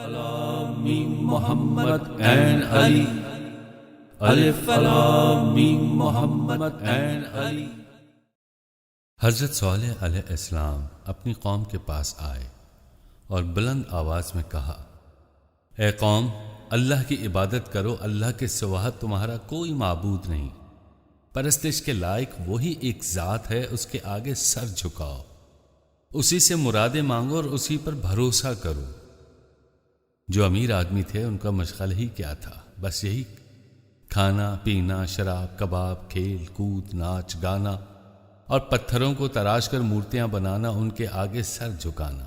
Lam Mim Muhammad and Ali. Alif Lam Mim Muhammad and Ali. حضرت صالح علیہ السلام اپنی قوم کے پاس آئے اور بلند آواز میں کہا، اے قوم، اللہ کی عبادت کرو، اللہ کے سوا تمہارا کوئی معبود نہیں، پرستش کے لائق وہی ایک ذات ہے، اس کے آگے سر جھکاؤ، اسی سے مرادیں مانگو اور اسی پر بھروسہ کرو۔ جو امیر آدمی تھے ان کا مشغلہ ہی کیا تھا، بس یہی کھانا پینا، شراب، کباب، کھیل کود، ناچ گانا اور پتھروں کو تراش کر مورتیاں بنانا، ان کے آگے سر جھکانا،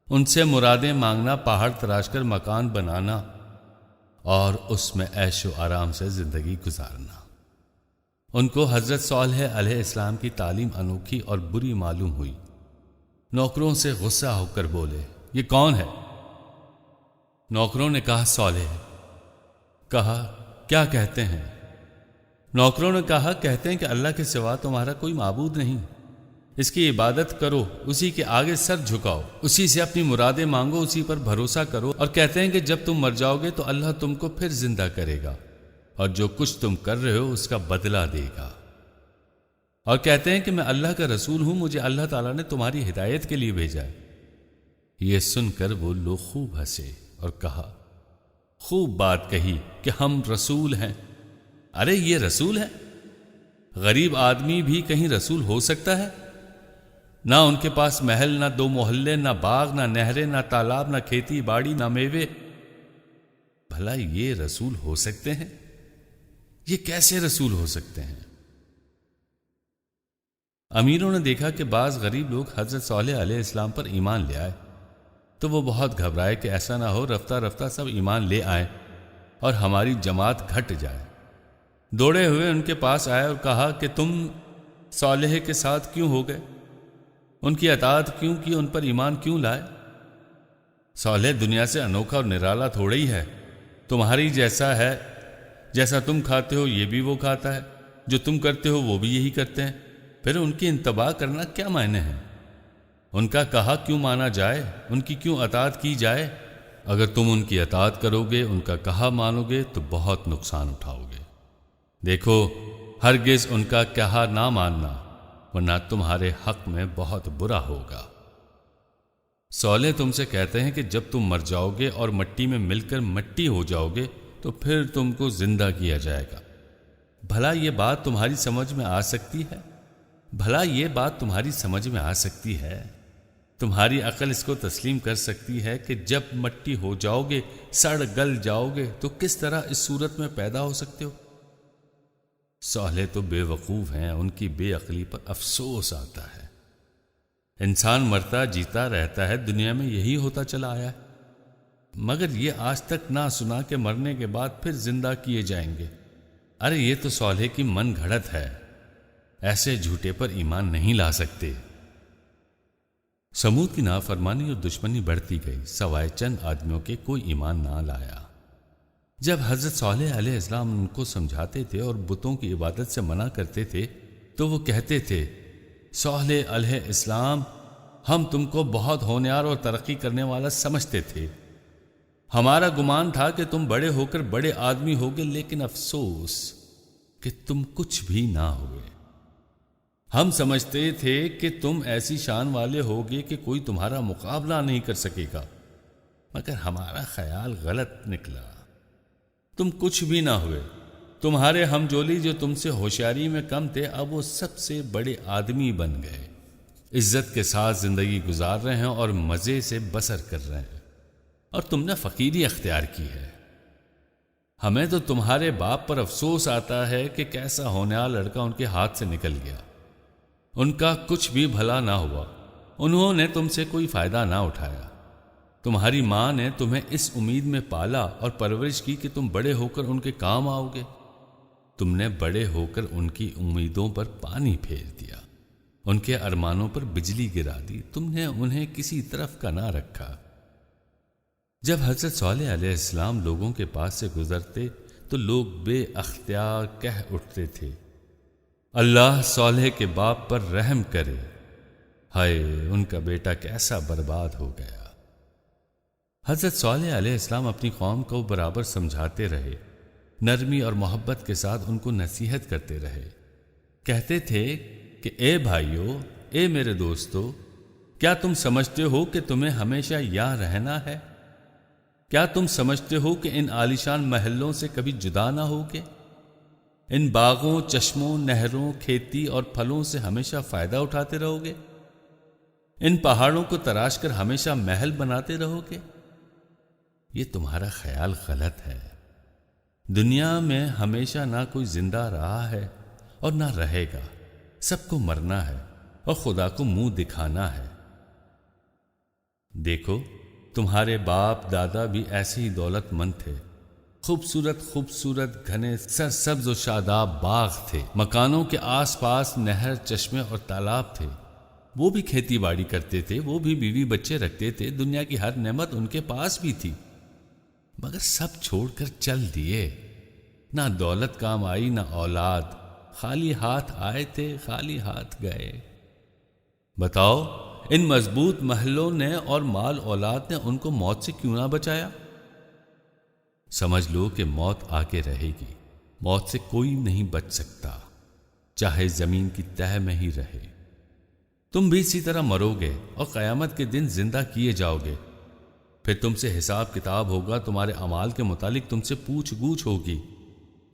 ان سے مرادیں مانگنا، پہاڑ تراش کر مکان بنانا اور اس میں عیش و آرام سے زندگی گزارنا۔ ان کو حضرت صالح علیہ السلام کی تعلیم انوکھی اور بری معلوم ہوئی۔ نوکروں سے غصہ ہو کر بولے، یہ کون ہے؟ نوکروں نے کہا، صالح۔ کہا، کیا کہتے ہیں؟ نوکروں نے کہا، کہتے ہیں کہ اللہ کے سوا تمہارا کوئی معبود نہیں، اس کی عبادت کرو، اسی کے آگے سر جھکاؤ، اسی سے اپنی مرادیں مانگو، اسی پر بھروسہ کرو، اور کہتے ہیں کہ جب تم مر جاؤ گے تو اللہ تم کو پھر زندہ کرے گا اور جو کچھ تم کر رہے ہو اس کا بدلہ دے گا، اور کہتے ہیں کہ میں اللہ کا رسول ہوں، مجھے اللہ تعالیٰ نے تمہاری ہدایت کے لیے بھیجا ہے۔ یہ سن کر وہ لوگ خوب ہنسے اور کہا، خوب بات کہی کہ ہم رسول ہیں۔ ارے یہ رسول ہے؟ غریب آدمی بھی کہیں رسول ہو سکتا ہے؟ نہ ان کے پاس محل، نہ دو محلے، نہ باغ، نہ نہریں، نہ تالاب، نہ کھیتی باڑی، نہ میوے، بھلا یہ رسول ہو سکتے ہیں؟ یہ کیسے رسول ہو سکتے ہیں؟ امیروں نے دیکھا کہ بعض غریب لوگ حضرت صالح علیہ السلام پر ایمان لے آئے تو وہ بہت گھبرائے کہ ایسا نہ ہو رفتہ رفتہ سب ایمان لے آئیں اور ہماری جماعت گھٹ جائے۔ دوڑے ہوئے ان کے پاس آئے اور کہا کہ تم صالح کے ساتھ کیوں ہو گئے؟ ان کی اطاعت کیوں کی؟ ان پر ایمان کیوں لائے؟ صالح دنیا سے انوکھا اور نرالا تھوڑا ہی ہے، تمہاری جیسا ہے، جیسا تم کھاتے ہو یہ بھی وہ کھاتا ہے، جو تم کرتے ہو وہ بھی یہی کرتے ہیں، پھر ان کی انتباہ کرنا کیا معنی ہے؟ ان کا کہا کیوں مانا جائے؟ ان کی کیوں اطاعت کی جائے؟ اگر تم ان کی اطاعت کرو گے، ان کا کہا مانو گے تو بہت نقصان اٹھاؤ گے۔ دیکھو، ہرگز ان کا کہا نہ ماننا، ورنہ تمہارے حق میں بہت برا ہوگا۔ صالح تم سے کہتے ہیں کہ جب تم مر جاؤ گے اور مٹی میں مل کر مٹی ہو جاؤ گے تو پھر تم کو زندہ کیا جائے گا۔ بھلا یہ بات تمہاری سمجھ میں آ سکتی ہے؟ بھلا یہ بات تمہاری سمجھ میں آ سکتی ہے؟ تمہاری عقل اس کو تسلیم کر سکتی ہے کہ جب مٹی ہو جاؤ گے، سڑ گل جاؤ گے تو کس طرح اس صورت میں پیدا ہو سکتے ہو؟ صالح تو بے وقوف ہیں، ان کی بے عقلی پر افسوس آتا ہے۔ انسان مرتا جیتا رہتا ہے، دنیا میں یہی ہوتا چلا آیا ہے، مگر یہ آج تک نہ سنا کہ مرنے کے بعد پھر زندہ کیے جائیں گے۔ ارے یہ تو صالح کی من گھڑت ہے، ایسے جھوٹے پر ایمان نہیں لا سکتے۔ سمود کی نافرمانی اور دشمنی بڑھتی گئی، سوائے چند آدمیوں کے کوئی ایمان نہ لایا۔ جب حضرت صالح علیہ السلام ان کو سمجھاتے تھے اور بتوں کی عبادت سے منع کرتے تھے تو وہ کہتے تھے، صالح علیہ السلام، ہم تم کو بہت ہونہار اور ترقی کرنے والا سمجھتے تھے، ہمارا گمان تھا کہ تم بڑے ہو کر بڑے آدمی ہوگے، لیکن افسوس کہ تم کچھ بھی نہ ہوئے۔ ہم سمجھتے تھے کہ تم ایسی شان والے ہوگے کہ کوئی تمہارا مقابلہ نہیں کر سکے گا، مگر ہمارا خیال غلط نکلا، تم کچھ بھی نہ ہوئے۔ تمہارے ہم جولی جو تم سے ہوشیاری میں کم تھے، اب وہ سب سے بڑے آدمی بن گئے، عزت کے ساتھ زندگی گزار رہے ہیں اور مزے سے بسر کر رہے ہیں، اور تم نے فقیری اختیار کی ہے۔ ہمیں تو تمہارے باپ پر افسوس آتا ہے کہ کیسا ہونہار لڑکا ان کے ہاتھ سے نکل گیا، ان کا کچھ بھی بھلا نہ ہوا، انہوں نے تم سے کوئی فائدہ نہ اٹھایا۔ تمہاری ماں نے تمہیں اس امید میں پالا اور پرورش کی کہ تم بڑے ہو کر ان کے کام آؤ گے، تم نے بڑے ہو کر ان کی امیدوں پر پانی پھیر دیا، ان کے ارمانوں پر بجلی گرا دی، تم نے انہیں کسی طرف کا نہ رکھا۔ جب حضرت صالح علیہ السلام لوگوں کے پاس سے گزرتے تو لوگ بے اختیار کہہ اٹھتے تھے، اللہ صالح کے باپ پر رحم کرے، ہائے ان کا بیٹا کیسا برباد ہو گیا۔ حضرت صالح علیہ السلام اپنی قوم کو برابر سمجھاتے رہے، نرمی اور محبت کے ساتھ ان کو نصیحت کرتے رہے۔ کہتے تھے کہ اے بھائیو، اے میرے دوستو، کیا تم سمجھتے ہو کہ تمہیں ہمیشہ یہاں رہنا ہے؟ کیا تم سمجھتے ہو کہ ان عالیشان محلوں سے کبھی جدا نہ ہوگے؟ ان باغوں، چشموں، نہروں، کھیتی اور پھلوں سے ہمیشہ فائدہ اٹھاتے رہو گے؟ ان پہاڑوں کو تراش کر ہمیشہ محل بناتے رہو گے؟ یہ تمہارا خیال غلط ہے۔ دنیا میں ہمیشہ نہ کوئی زندہ رہا ہے اور نہ رہے گا، سب کو مرنا ہے اور خدا کو منہ دکھانا ہے۔ دیکھو، تمہارے باپ دادا بھی ایسے ہی دولت مند تھے، خوبصورت خوبصورت گھنے سرسبز و شاداب باغ تھے، مکانوں کے آس پاس نہر، چشمے اور تالاب تھے، وہ بھی کھیتی باڑی کرتے تھے، وہ بھی بیوی بچے رکھتے تھے، دنیا کی ہر نعمت ان کے پاس بھی تھی، مگر سب چھوڑ کر چل دیے۔ نہ دولت کام آئی، نہ اولاد، خالی ہاتھ آئے تھے، خالی ہاتھ گئے۔ بتاؤ، ان مضبوط محلوں نے اور مال اولاد نے ان کو موت سے کیوں نہ بچایا؟ سمجھ لو کہ موت آگے رہے گی، موت سے کوئی نہیں بچ سکتا، چاہے زمین کی تہہ میں ہی رہے۔ تم بھی اسی طرح مرو گے اور قیامت کے دن زندہ کیے جاؤ گے، پھر تم سے حساب کتاب ہوگا، تمہارے اعمال کے متعلق تم سے پوچھ گچھ ہوگی۔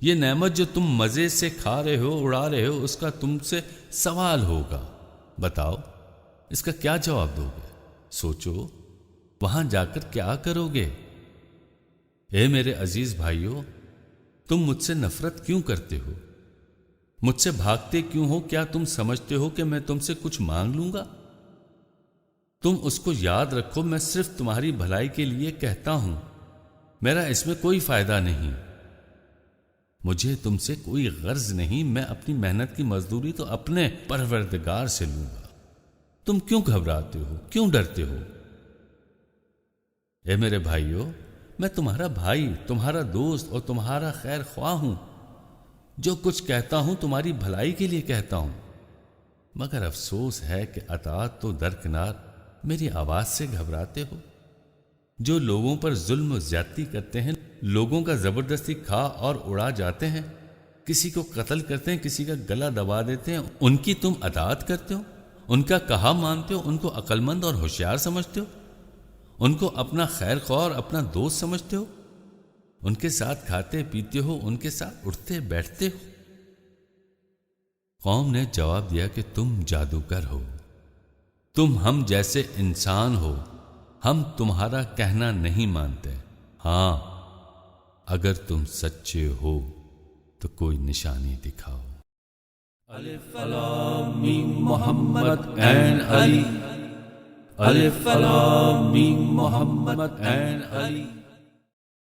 یہ نعمت جو تم مزے سے کھا رہے ہو، اڑا رہے ہو، اس کا تم سے سوال ہوگا۔ بتاؤ، اس کا کیا جواب دو گے؟ سوچو، وہاں جا کر کیا کرو گے؟ اے میرے عزیز بھائیو، تم مجھ سے نفرت کیوں کرتے ہو؟ مجھ سے بھاگتے کیوں ہو؟ کیا تم سمجھتے ہو کہ میں تم سے کچھ مانگ لوں گا؟ تم اس کو یاد رکھو، میں صرف تمہاری بھلائی کے لیے کہتا ہوں، میرا اس میں کوئی فائدہ نہیں، مجھے تم سے کوئی غرض نہیں، میں اپنی محنت کی مزدوری تو اپنے پروردگار سے لوں گا۔ تم کیوں گھبراتے ہو؟ کیوں ڈرتے ہو؟ اے میرے بھائیو، میں تمہارا بھائی، تمہارا دوست اور تمہارا خیر خواہ ہوں، جو کچھ کہتا ہوں تمہاری بھلائی کے لیے کہتا ہوں، مگر افسوس ہے کہ اطاعت تو درکنار میری آواز سے گھبراتے ہو۔ جو لوگوں پر ظلم و زیادتی کرتے ہیں، لوگوں کا زبردستی کھا اور اڑا جاتے ہیں، کسی کو قتل کرتے ہیں، کسی کا گلا دبا دیتے ہیں، ان کی تم اطاعت کرتے ہو، ان کا کہا مانتے ہو، ان کو عقل مند اور ہوشیار سمجھتے ہو، ان کو اپنا خیر خواہ اور اپنا دوست سمجھتے ہو، ان کے ساتھ کھاتے پیتے ہو، ان کے ساتھ اٹھتے بیٹھتے ہو۔ قوم نے جواب دیا کہ تم جادوگر ہو، تم ہم جیسے انسان ہو، ہم تمہارا کہنا نہیں مانتے۔ ہاں، اگر تم سچے ہو تو کوئی نشانی دکھاؤ۔ الف لام میم محمد این علی، الف لام میم محمد این علی۔